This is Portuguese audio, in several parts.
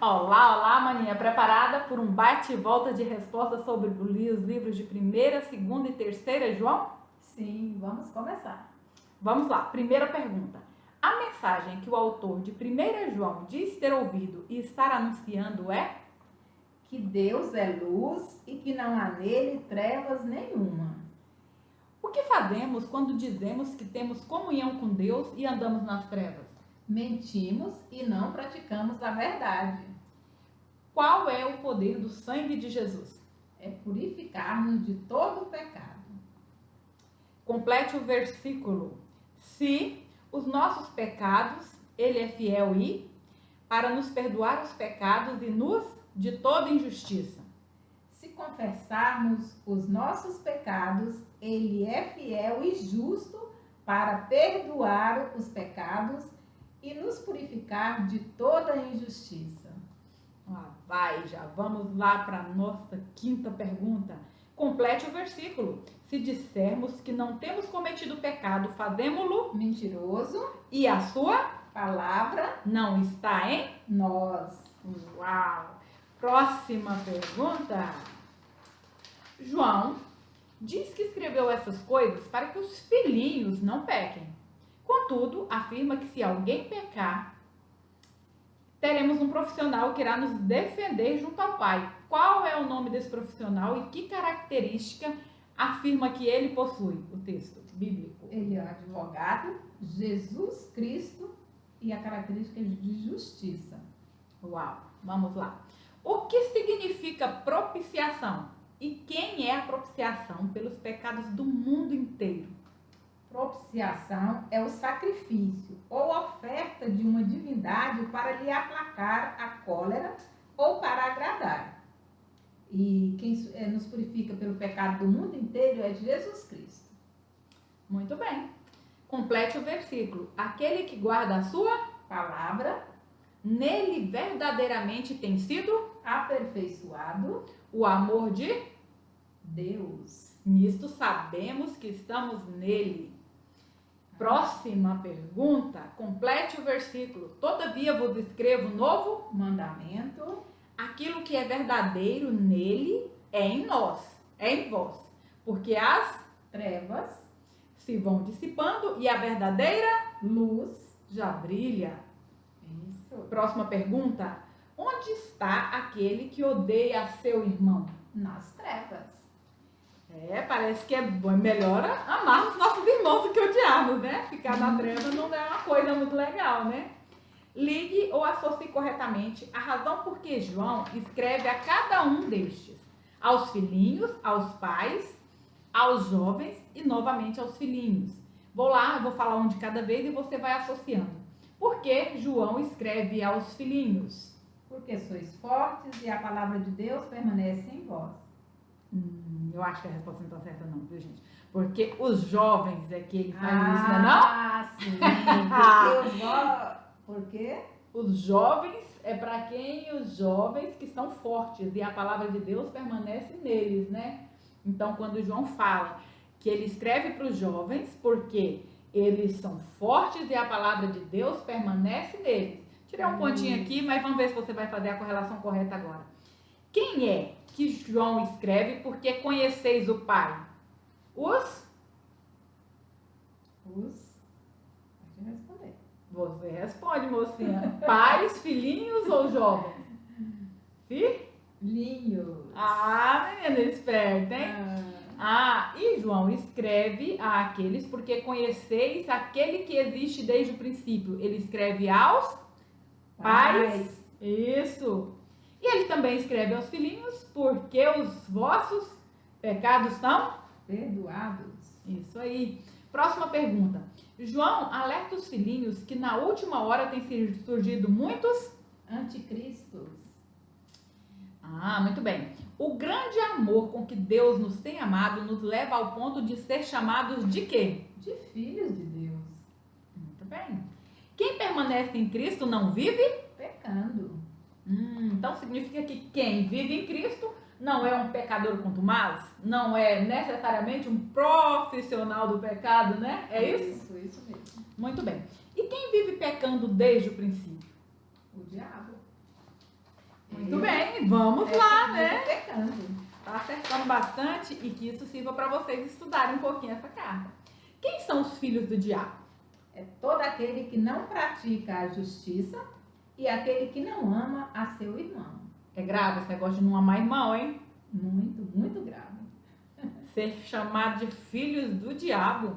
Olá, olá, maninha. Preparada por um bate e volta de respostas sobre os livros de 1ª, 2ª e 3ª, João? Sim, vamos começar. Vamos lá. Primeira pergunta. A mensagem que o autor de 1ª João diz ter ouvido e estar anunciando é? Que Deus é luz e que não há nele trevas nenhuma. O que fazemos quando dizemos que temos comunhão com Deus e andamos nas trevas? Mentimos e não praticamos a verdade. Qual é o poder do sangue de Jesus? É purificar-nos de todo o pecado. Complete o versículo. Se os nossos pecados, ele é fiel e para nos perdoar os pecados e nos de toda injustiça. Se confessarmos os nossos pecados, ele é fiel e justo para perdoar os pecados e nos purificar de toda injustiça. Já vamos lá para a nossa 5ª pergunta. Complete o versículo. Se dissermos que não temos cometido pecado, fazemo-lo mentiroso e a sua palavra não está em nós. Uau! Próxima pergunta. João diz que escreveu essas coisas para que os filhinhos não pequem. Contudo, afirma que se alguém pecar, teremos um profissional que irá nos defender junto ao Pai. Qual é o nome desse profissional e que característica afirma que ele possui? O texto bíblico. Ele é o advogado, Jesus Cristo, e a característica de justiça. Uau, vamos lá. O que significa propiciação? E quem é a propiciação pelos pecados do mundo inteiro? Propiciação é o sacrifício ou oferta de uma divindade para lhe aplacar a cólera ou para agradar. E quem nos purifica pelo pecado do mundo inteiro é Jesus Cristo. Muito bem. Complete o versículo. Aquele que guarda a sua palavra, nele verdadeiramente tem sido aperfeiçoado o amor de Deus. Nisto sabemos que estamos nele. Próxima pergunta. Complete o versículo. Todavia vos escrevo novo mandamento. Aquilo que é verdadeiro nele é em nós, é em vós. Porque as trevas se vão dissipando e a verdadeira luz já brilha. Isso. Próxima pergunta. Onde está aquele que odeia seu irmão? Nas trevas. Parece que é melhor amar os nossos irmãos do que odiarmos, né? Ficar na treva não é uma coisa muito legal, né? Ligue ou associe corretamente a razão por que João escreve a cada um destes. Aos filhinhos, aos pais, aos jovens e novamente aos filhinhos. Vou falar um de cada vez e você vai associando. Por que João escreve aos filhinhos? Porque sois fortes e a palavra de Deus permanece em vós. Eu acho que a resposta não está certa não, viu, gente? Porque os jovens é que ele faz isso, não? Sim. Por quê? Os jovens é para quem os jovens que são fortes e a palavra de Deus permanece neles, né? Então, quando João fala que ele escreve para os jovens, porque eles são fortes e a palavra de Deus permanece neles. Tirei um pontinho aqui, mas vamos ver se você vai fazer a correlação correta agora. Quem é que João escreve porque conheceis o Pai? Pode responder. Você responde, mocinha. Pais, filhinhos ou jovens? Filhinhos. Menina esperta, hein? E João escreve àqueles porque conheceis aquele que existe desde o princípio. Ele escreve aos pais. Isso. E ele também escreve aos filhinhos porque os vossos pecados são perdoados. Isso aí. Próxima pergunta. João alerta os filhinhos que na última hora tem surgido muitos anticristos. Muito bem. O grande amor com que Deus nos tem amado nos leva ao ponto de ser chamados de quê? De filhos de Deus. Muito bem. Quem permanece em Cristo não vive pecando. Então significa que quem vive em Cristo não é um pecador contumaz, não é necessariamente um profissional do pecado, né? É isso? Isso mesmo. Muito bem. E quem vive pecando desde o princípio? O diabo. Muito bem, vamos lá, né? Pecando. Tá acertando bastante e que isso sirva para vocês estudarem um pouquinho essa carta. Quem são os filhos do diabo? É todo aquele que não pratica a justiça e aquele que não ama a seu irmão. É grave esse negócio de não amar irmão, hein? Muito, muito grave. Ser chamado de filhos do diabo.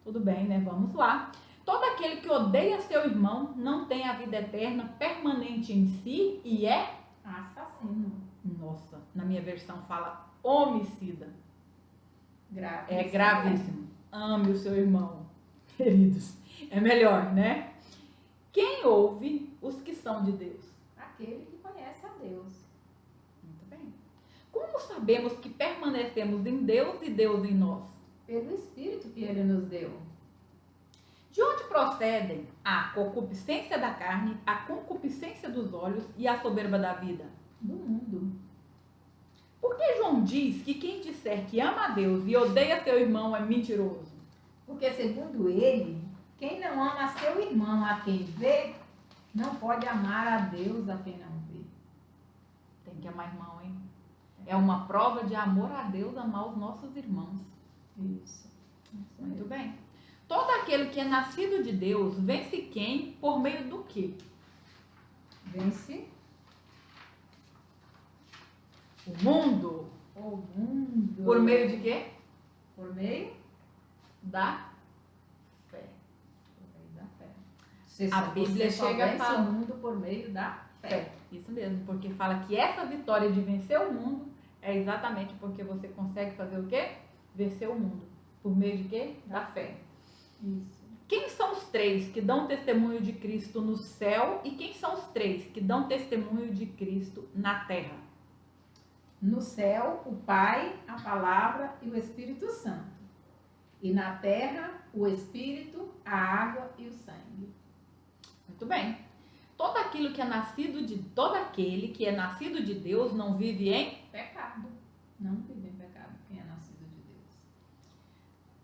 Tudo bem, né? Vamos lá. Todo aquele que odeia seu irmão não tem a vida eterna permanente em si e é... Assassino. Nossa, na minha versão fala homicida. Grave. É gravíssimo. Ame o seu irmão, queridos. É melhor, né? Quem ouve os que são de Deus? Aquele que conhece a Deus. Muito bem. Como sabemos que permanecemos em Deus e Deus em nós? Pelo Espírito que Ele nos deu. De onde procedem a concupiscência da carne, a concupiscência dos olhos e a soberba da vida? Do mundo. Por que João diz que quem disser que ama a Deus e odeia seu irmão é mentiroso? Porque, segundo ele, quem não ama seu irmão a quem vê, não pode amar a Deus a quem não vê. Tem que amar irmão, hein? É uma prova de amor a Deus amar os nossos irmãos. Isso. Muito bem. Todo aquele que é nascido de Deus vence quem? Por meio do quê? Vence O mundo. o mundo. Por meio de quê? Por meio Da fé. da fé. Você A Bíblia só chega a vence falar- o mundo por meio da fé. Fé. Isso mesmo, porque fala que essa vitória de vencer o mundo é exatamente porque você consegue fazer o quê? Vencer o mundo. Por meio de quê? Da fé. Isso. Quem são os três que dão testemunho de Cristo no céu e quem são os três que dão testemunho de Cristo na terra? No céu, o Pai, a Palavra e o Espírito Santo. E na terra, o Espírito, a água e o sangue. Muito bem. Todo aquele que é nascido de Deus não vive em... Pecado. Não vive em pecado quem é nascido de Deus.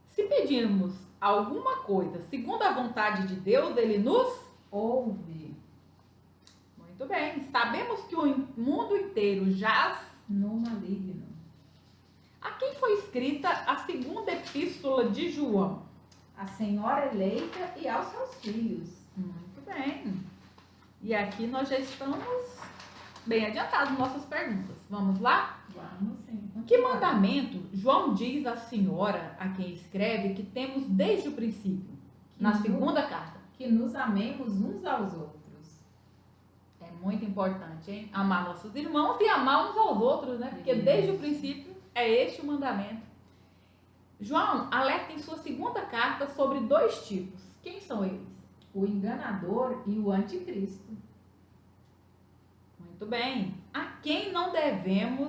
Se pedirmos alguma coisa segundo a vontade de Deus, ele nos... Ouve Muito bem. Sabemos que o mundo inteiro jaz... no maligno. A quem foi escrita a segunda epístola de João? A Senhora eleita e aos seus filhos. Muito bem. E aqui nós já estamos bem adiantados nas nossas perguntas. Vamos lá? Vamos sim. Que mandamento João diz à senhora a quem escreve que temos desde o princípio? Na segunda carta. Que nos amemos uns aos outros. É muito importante, hein? Amar nossos irmãos e amar uns aos outros, né? Porque desde o princípio é este o mandamento. João alerta em sua segunda carta sobre dois tipos. Quem são eles? O enganador e o anticristo. Muito bem. A quem não devem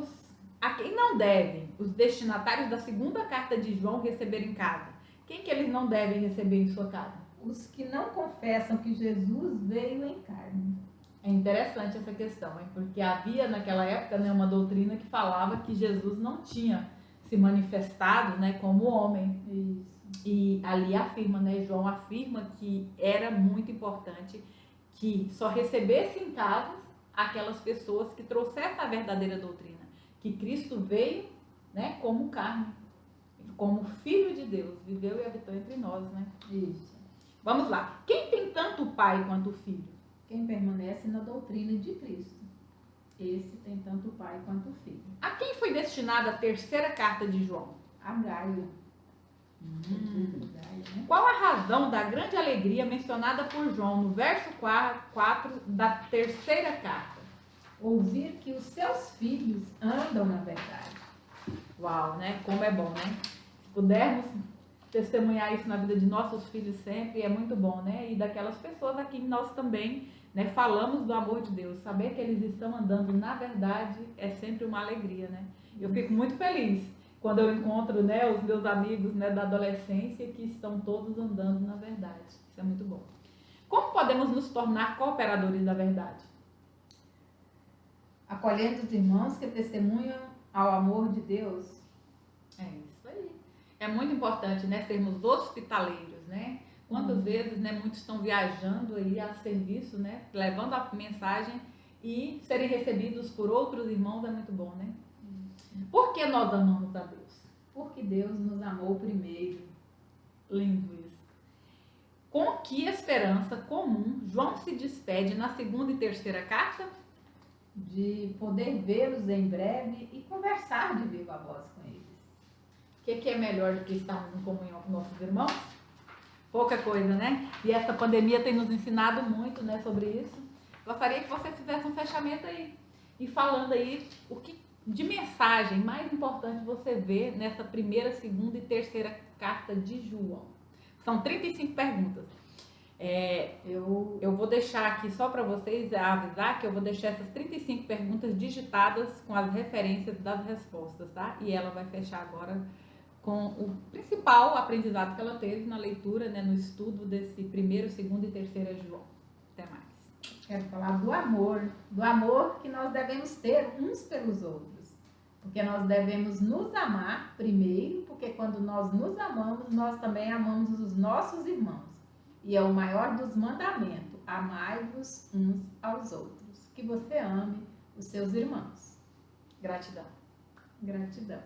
os destinatários da segunda carta de João receber em casa? Quem que eles não devem receber em sua casa? Os que não confessam que Jesus veio em carne. É interessante essa questão, hein? Porque havia naquela época, né, uma doutrina que falava que Jesus não tinha se manifestado, né, como homem. Isso. E ali afirma, né, João afirma que era muito importante que só recebesse em casa aquelas pessoas que trouxessem a verdadeira doutrina, que Cristo veio, né, como carne, como Filho de Deus, viveu e habitou entre nós, né? Isso. Vamos lá. Quem tem tanto o Pai quanto o Filho? Quem permanece na doutrina de Cristo. Esse tem tanto o Pai quanto o Filho. A quem foi destinada a terceira carta de João? A Gaio. Gaio, né? Qual a razão da grande alegria mencionada por João no verso 4 da terceira carta? Ouvir que os seus filhos andam na verdade. Uau, né? Como é bom, né? Se pudermos testemunhar isso na vida de nossos filhos sempre, é muito bom, né? E daquelas pessoas a quem nós também, né, falamos do amor de Deus. Saber que eles estão andando na verdade é sempre uma alegria, né? Eu fico muito feliz quando eu encontro, né, os meus amigos, né, da adolescência que estão todos andando na verdade. Isso é muito bom. Como podemos nos tornar cooperadores da verdade? Acolhendo os irmãos que testemunham ao amor de Deus. É isso aí. É muito importante, né, sermos hospitaleiros, né? Quantas vezes, né, muitos estão viajando aí a serviço, né, levando a mensagem e serem recebidos por outros irmãos é muito bom, né? Por que nós amamos a Deus? Porque Deus nos amou primeiro. Lindo isso. Com que esperança comum João se despede na segunda e terceira carta? De poder vê-los em breve e conversar de viva voz com eles. O que é melhor do que estarmos em comunhão com nossos irmãos? Pouca coisa, né? E essa pandemia tem nos ensinado muito, né, sobre isso. Gostaria que você fizesse um fechamento aí e falando aí o que de mensagem mais importante você vê nessa primeira, segunda e terceira carta de João. São 35 perguntas. Eu vou deixar aqui só para vocês avisar que eu vou deixar essas 35 perguntas digitadas com as referências das respostas, tá? E ela vai fechar agora com o principal aprendizado que ela teve na leitura, né, no estudo desse primeiro, segundo e terceira João. Até mais. Quero falar do amor que nós devemos ter uns pelos outros. Porque nós devemos nos amar primeiro, porque quando nós nos amamos, nós também amamos os nossos irmãos. E é o maior dos mandamentos, amai-vos uns aos outros. Que você ame os seus irmãos. Gratidão. Gratidão.